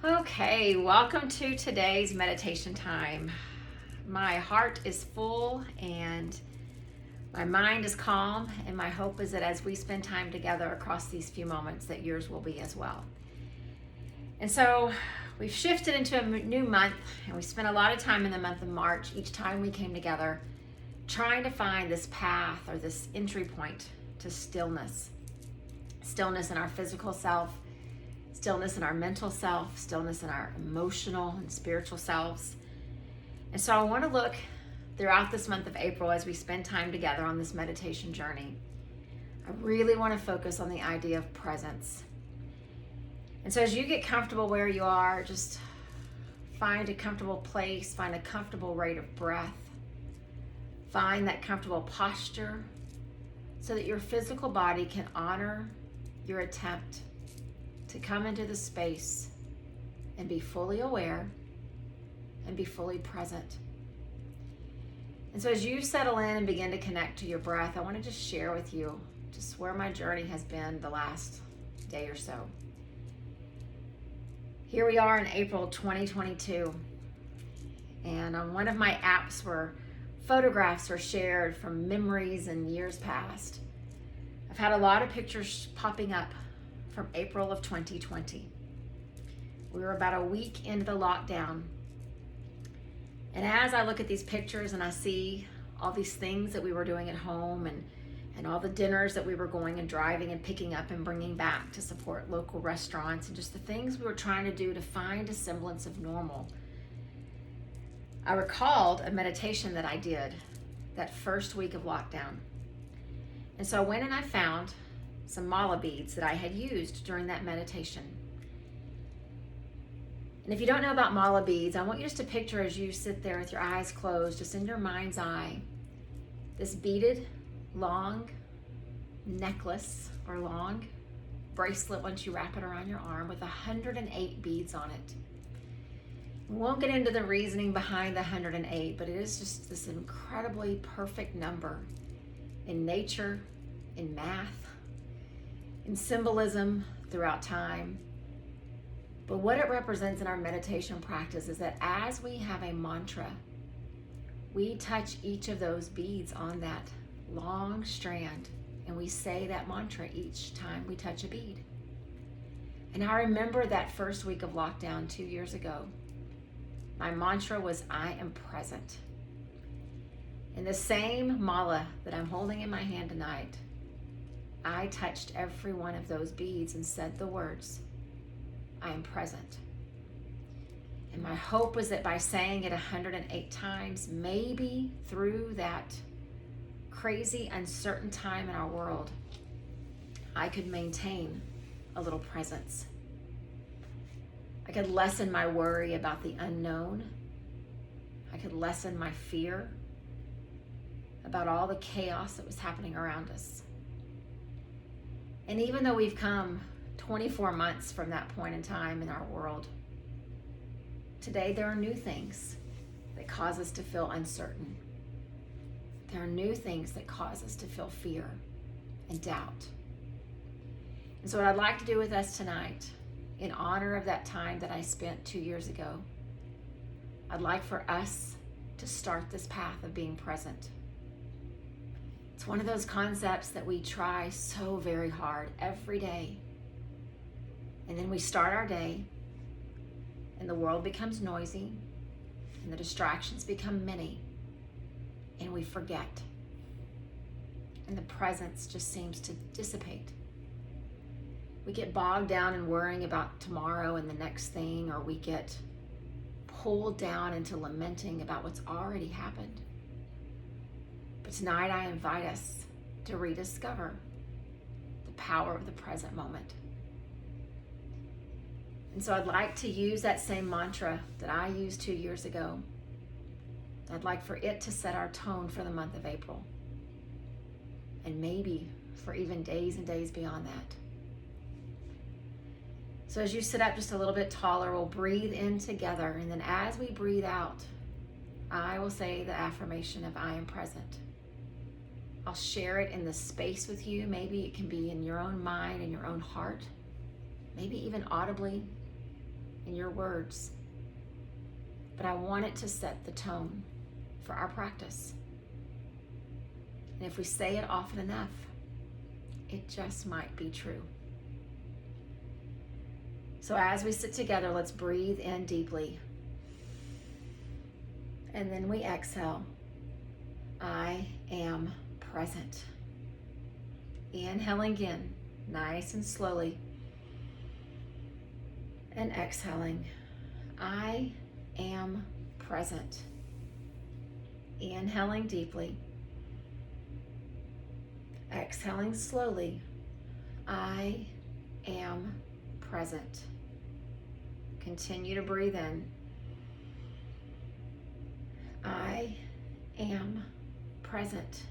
Okay, welcome to today's meditation time. My heart is full and my mind is calm, and my hope is that as we spend time together across these few moments, that yours will be as well. And so we've shifted into a new month, and we spent a lot of time in the month of March each time we came together trying to find this path or this entry point to stillness. Stillness in our physical self, stillness in our mental self, stillness in our emotional and spiritual selves. And so I want to look throughout this month of April as we spend time together on this meditation journey. I really want to focus on the idea of presence. And so as you get comfortable where you are, just find a comfortable place, find a comfortable rate of breath, find that comfortable posture so that your physical body can honor your attempt to come into the space and be fully aware and be fully present. And so as you settle in and begin to connect to your breath, I want to just share with you just where my journey has been the last day or so. Here we are in April 2022, and on one of my apps where photographs are shared from memories and years past, I've had a lot of pictures popping up from April of 2020. We were about a week into the lockdown. And as I look at these pictures and I see all these things that we were doing at home and all the dinners that we were going and driving and picking up and bringing back to support local restaurants and just the things we were trying to do to find a semblance of normal, I recalled a meditation that I did that first week of lockdown. And so I went and I found some mala beads that I had used during that meditation. And if you don't know about mala beads, I want you just to picture as you sit there with your eyes closed, just in your mind's eye, this beaded long necklace or long bracelet once you wrap it around your arm with 108 beads on it. We won't get into the reasoning behind the 108, but it is just this incredibly perfect number in nature, in math, in symbolism throughout time. But what it represents in our meditation practice is that as we have a mantra, we touch each of those beads on that long strand, and we say that mantra each time we touch a bead. And I remember that first week of lockdown 2 years ago. My mantra was, I am present. In the same mala that I'm holding in my hand tonight, I touched every one of those beads and said the words, I am present. And my hope was that by saying it 108 times, maybe through that crazy, uncertain time in our world, I could maintain a little presence. I could lessen my worry about the unknown. I could lessen my fear about all the chaos that was happening around us. And even though we've come 24 months from that point in time in our world, today there are new things that cause us to feel uncertain. There are new things that cause us to feel fear and doubt. And so what I'd like to do with us tonight, in honor of that time that I spent 2 years ago, I'd like for us to start this path of being present. It's one of those concepts that we try so very hard every day. And then we start our day, and the world becomes noisy, and the distractions become many, and we forget. And the presence just seems to dissipate. We get bogged down in worrying about tomorrow and the next thing, or we get pulled down into lamenting about what's already happened. But tonight I invite us to rediscover the power of the present moment. And so I'd like to use that same mantra that I used 2 years ago. I'd like for it to set our tone for the month of April, and maybe for even days and days beyond that. So as you sit up just a little bit taller, we'll breathe in together, and then as we breathe out, I will say the affirmation of I am present. I'll share it in the space with you. Maybe it can be in your own mind and your own heart, maybe even audibly in your words, but I want it to set the tone for our practice. And if we say it often enough, it just might be true. So as we sit together, let's breathe in deeply. And then we exhale. I am present. Inhaling in, nice and slowly. And exhaling. I am present. Inhaling deeply. Exhaling slowly. I am present. Continue to breathe in. I am present.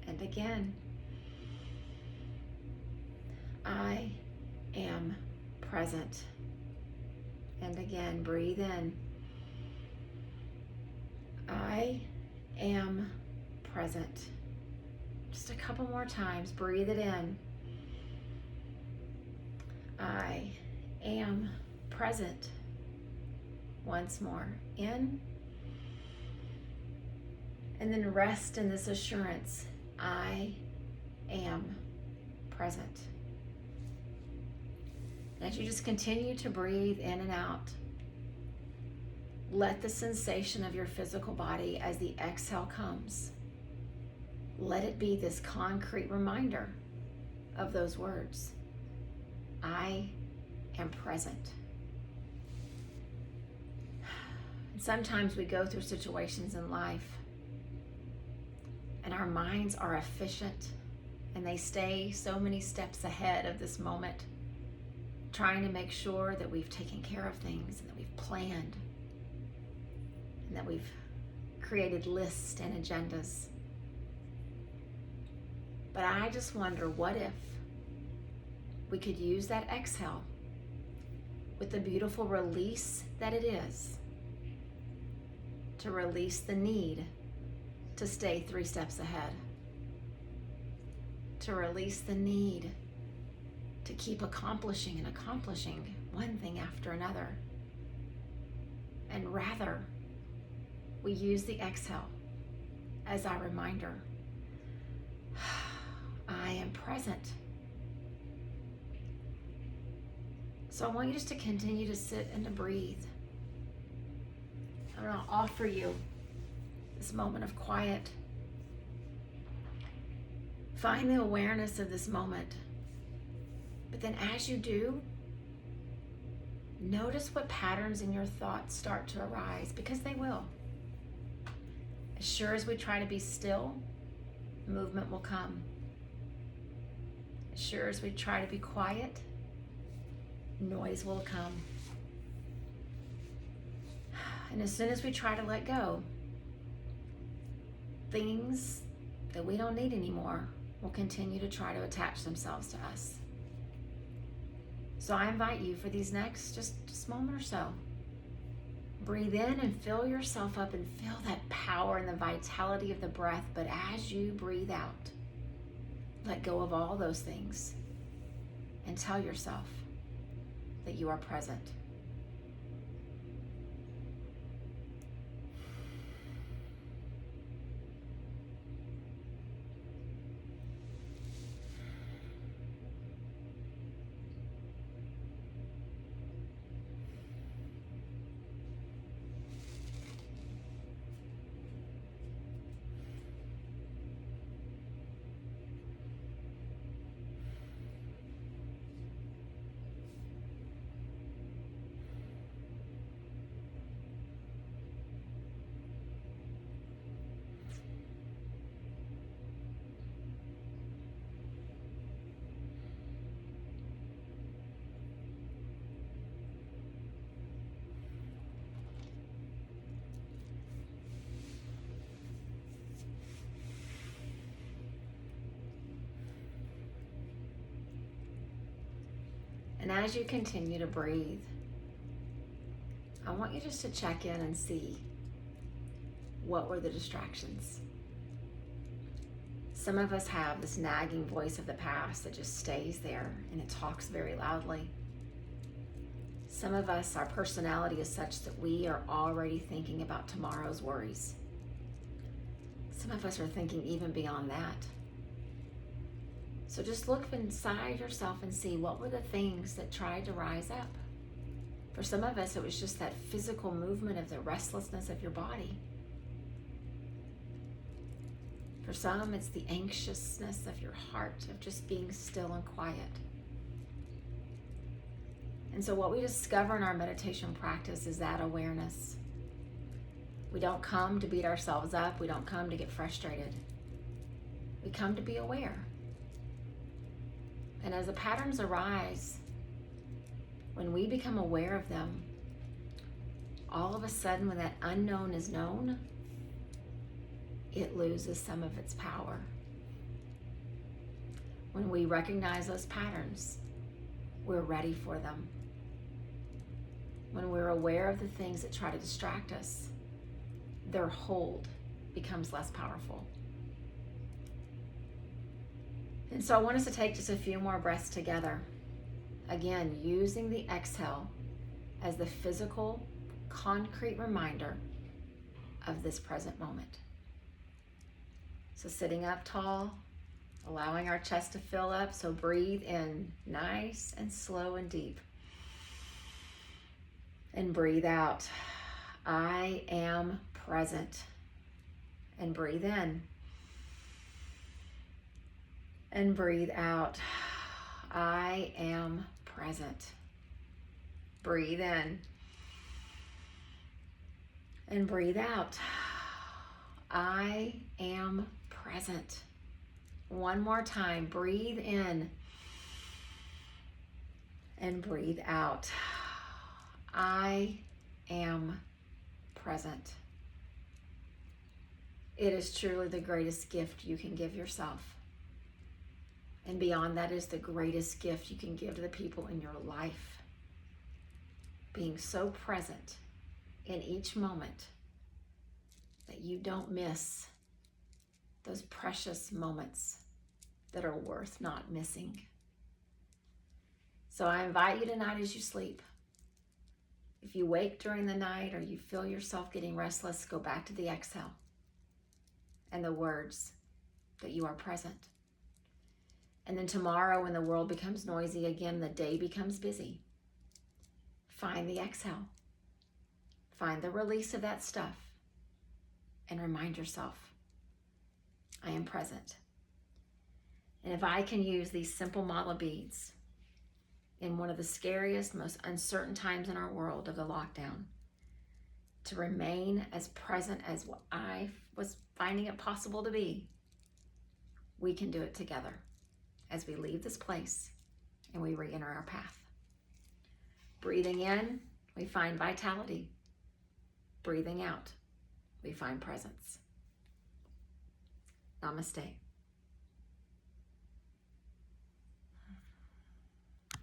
And again. I am present. And again, breathe in. I am present. Just a couple more times. Breathe it in. I am present. Once more. In. And then rest in this assurance. I am present. And as you just continue to breathe in and out, let the sensation of your physical body as the exhale comes, let it be this concrete reminder of those words. I am present. And sometimes we go through situations in life and our minds are efficient and they stay so many steps ahead of this moment, trying to make sure that we've taken care of things and that we've planned and that we've created lists and agendas. But I just wonder, what if we could use that exhale with the beautiful release that it is to release the need to stay 3 steps ahead, to release the need to keep accomplishing one thing after another. And rather, we use the exhale as our reminder. I am present. So I want you just to continue to sit and to breathe. I'm going to offer you this moment of quiet. Find the awareness of this moment. But then as you do, notice what patterns in your thoughts start to arise, because they will. As sure as we try to be still, movement will come. As sure as we try to be quiet, noise will come. And as soon as we try to let go, things that we don't need anymore will continue to try to attach themselves to us. So I invite you for these next just moment or so, breathe in and fill yourself up and feel that power and the vitality of the breath. But as you breathe out, let go of all those things and tell yourself that you are present. And as you continue to breathe, I want you just to check in and see what were the distractions. Some of us have this nagging voice of the past that just stays there and it talks very loudly. Some of us, our personality is such that we are already thinking about tomorrow's worries. Some of us are thinking even beyond that. So just look inside yourself and see, what were the things that tried to rise up? For some of us, it was just that physical movement of the restlessness of your body. For some, it's the anxiousness of your heart, of just being still and quiet. And so what we discover in our meditation practice is that awareness. We don't come to beat ourselves up. We don't come to get frustrated. We come to be aware. And as the patterns arise, when we become aware of them, all of a sudden, when that unknown is known, it loses some of its power. When we recognize those patterns, we're ready for them. When we're aware of the things that try to distract us, their hold becomes less powerful. And so I want us to take just a few more breaths together. Again, using the exhale as the physical, concrete reminder of this present moment. So sitting up tall, allowing our chest to fill up. So breathe in nice and slow and deep. And breathe out. I am present. And breathe in. And breathe out. I am present. Breathe in. And breathe out. I am present. One more time. Breathe in. And breathe out. I am present. It is truly the greatest gift you can give yourself. And beyond that is the greatest gift you can give to the people in your life. Being so present in each moment that you don't miss those precious moments that are worth not missing. So I invite you tonight as you sleep. If you wake during the night or you feel yourself getting restless, go back to the exhale and the words that you are present. And then tomorrow, when the world becomes noisy again, the day becomes busy, find the exhale. Find the release of that stuff and remind yourself, I am present. And if I can use these simple mala beads in one of the scariest, most uncertain times in our world of the lockdown, to remain as present as what I was finding it possible to be, we can do it together as we leave this place and we re-enter our path. Breathing in, we find vitality. Breathing out, we find presence. Namaste.